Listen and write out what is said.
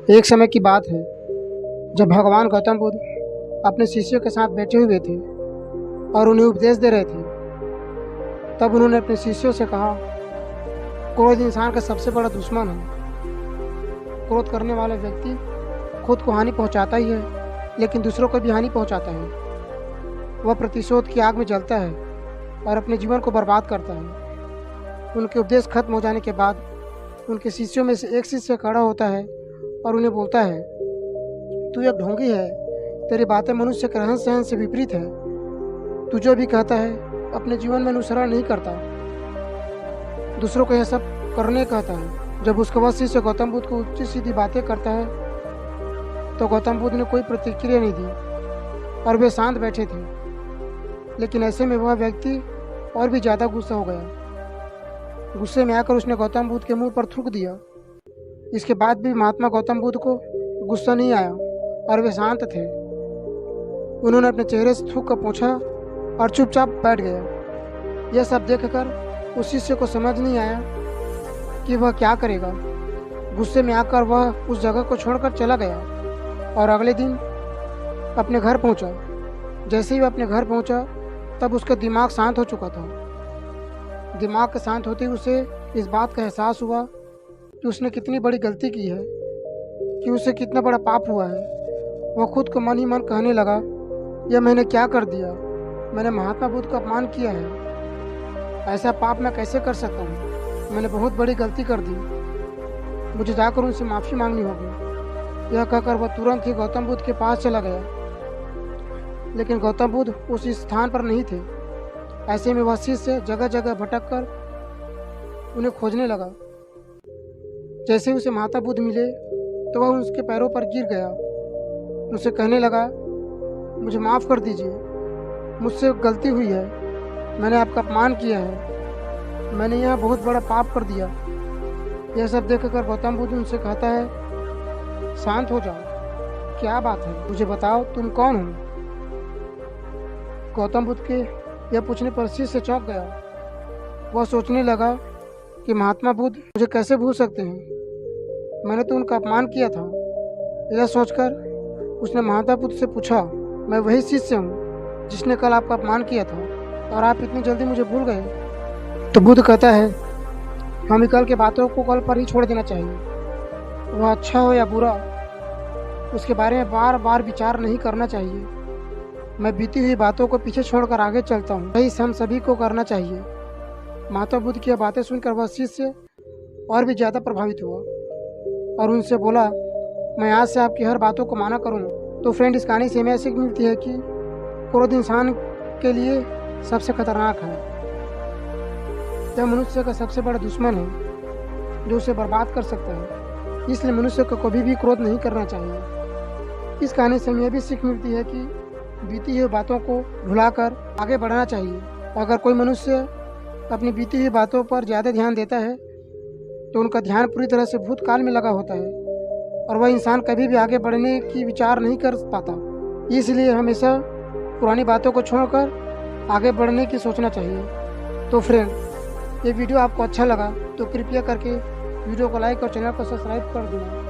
एक समय की बात है जब भगवान गौतम बुद्ध अपने शिष्यों के साथ बैठे हुए थे और उन्हें उपदेश दे रहे थे। तब उन्होंने अपने शिष्यों से कहा, क्रोध इंसान का सबसे बड़ा दुश्मन है। क्रोध करने वाला व्यक्ति खुद को हानि पहुंचाता ही है, लेकिन दूसरों को भी हानि पहुंचाता है। वह प्रतिशोध की आग में जलता है और अपने जीवन को बर्बाद करता है। उनके उपदेश खत्म हो जाने के बाद उनके शिष्यों में से एक शिष्य खड़ा होता है और उन्हें बोलता है, तू एक ढोंगी है, तेरी बातें मनुष्य के रहन सहन से विपरीत है। तू जो भी कहता है अपने जीवन में अनुसरण नहीं करता, दूसरों को यह सब करने कहता है। जब उसका वह शिष्य गौतम बुद्ध को उल्टी सीधी बातें करता है तो गौतम बुद्ध ने कोई प्रतिक्रिया नहीं दी और वे शांत बैठे थे। लेकिन ऐसे में वह व्यक्ति और भी ज़्यादा गुस्सा हो गया। गुस्से में आकर उसने गौतम बुद्ध के मुंह पर थूक दिया। इसके बाद भी महात्मा गौतम बुद्ध को गुस्सा नहीं आया और वे शांत थे। उन्होंने अपने चेहरे से थूक कर पोंछा और चुपचाप बैठ गया। यह सब देखकर उस शिष्य को समझ नहीं आया कि वह क्या करेगा। गुस्से में आकर वह उस जगह को छोड़कर चला गया और अगले दिन अपने घर पहुंचा। जैसे ही वह अपने घर पहुंचा तब उसका दिमाग शांत हो चुका था। दिमाग के शांत होते ही उसे इस बात का एहसास हुआ कि उसने कितनी बड़ी गलती की है, कि उसे कितना बड़ा पाप हुआ है। वह खुद को मन ही मन कहने लगा, यह मैंने क्या कर दिया, मैंने महात्मा बुद्ध का अपमान किया है। ऐसा पाप मैं कैसे कर सकता हूँ, मैंने बहुत बड़ी गलती कर दी, मुझे जाकर उनसे माफ़ी मांगनी होगी। यह कहकर वह तुरंत ही गौतम बुद्ध के पास चला गया। लेकिन गौतम बुद्ध उस स्थान पर नहीं थे। ऐसे में वह शिष्य जगह जगह भटक कर उन्हें खोजने लगा। जैसे उसे महात्मा बुद्ध मिले तो वह उसके पैरों पर गिर गया। उनसे कहने लगा, मुझे माफ़ कर दीजिए, मुझसे गलती हुई है, मैंने आपका अपमान किया है, मैंने यह बहुत बड़ा पाप कर दिया। यह सब देखकर गौतम बुद्ध उनसे कहता है, शांत हो जाओ, क्या बात है, मुझे बताओ तुम कौन हो। गौतम बुद्ध के यह पूछने पर शिष्य चौंक गया। वह सोचने लगा कि महात्मा बुद्ध मुझे कैसे भूल सकते हैं, मैंने तो उनका अपमान किया था। यह सोचकर उसने महात्मा बुद्ध से पूछा, मैं वही शिष्य हूँ जिसने कल आपका अपमान किया था और आप इतनी जल्दी मुझे भूल गए। तो बुद्ध कहता है, हमें कल के बातों को कल पर ही छोड़ देना चाहिए। वह अच्छा हो या बुरा, उसके बारे में बार बार विचार नहीं करना चाहिए। मैं बीती हुई बातों को पीछे छोड़कर आगे चलता हूँ, यही हम सभी को करना चाहिए। महात्मा बुद्ध की बातें सुनकर वह शिष्य और भी ज़्यादा प्रभावित हुआ और उनसे बोला, मैं आज से आपकी हर बातों को माना करूँगा। तो फ्रेंड, इस कहानी से हमें सीख मिलती है कि क्रोध इंसान के लिए सबसे खतरनाक है। यह मनुष्य का सबसे बड़ा दुश्मन है जो उसे बर्बाद कर सकता है। इसलिए मनुष्य को कभी भी क्रोध नहीं करना चाहिए। इस कहानी से हमें यह भी सीख मिलती है कि बीती हुई बातों को भुलाकर आगे बढ़ना चाहिए। अगर कोई मनुष्य अपनी बीती हुई बातों पर ज़्यादा ध्यान देता है तो उनका ध्यान पूरी तरह से भूतकाल में लगा होता है और वह इंसान कभी भी आगे बढ़ने की विचार नहीं कर पाता। इसलिए हमेशा पुरानी बातों को छोड़कर आगे बढ़ने की सोचना चाहिए। तो फ्रेंड, ये वीडियो आपको अच्छा लगा तो कृपया करके वीडियो को लाइक और चैनल को सब्सक्राइब कर देना।